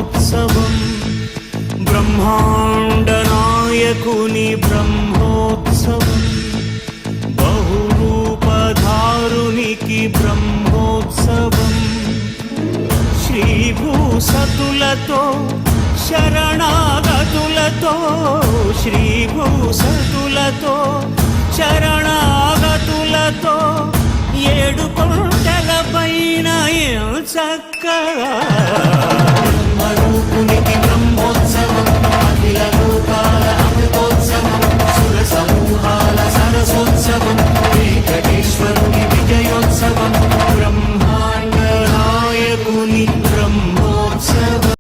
బ్రహ్మోత్సవం బ్రహ్మాండ నాయకుని బ్రహ్మోత్సవం బహురూపధారునికి బ్రహ్మోత్సవం శ్రీభూసతులతో శరణాగతులతో శ్రీభూసతులతో శరణాగతులతో 7 కొండల పైన చక్కగా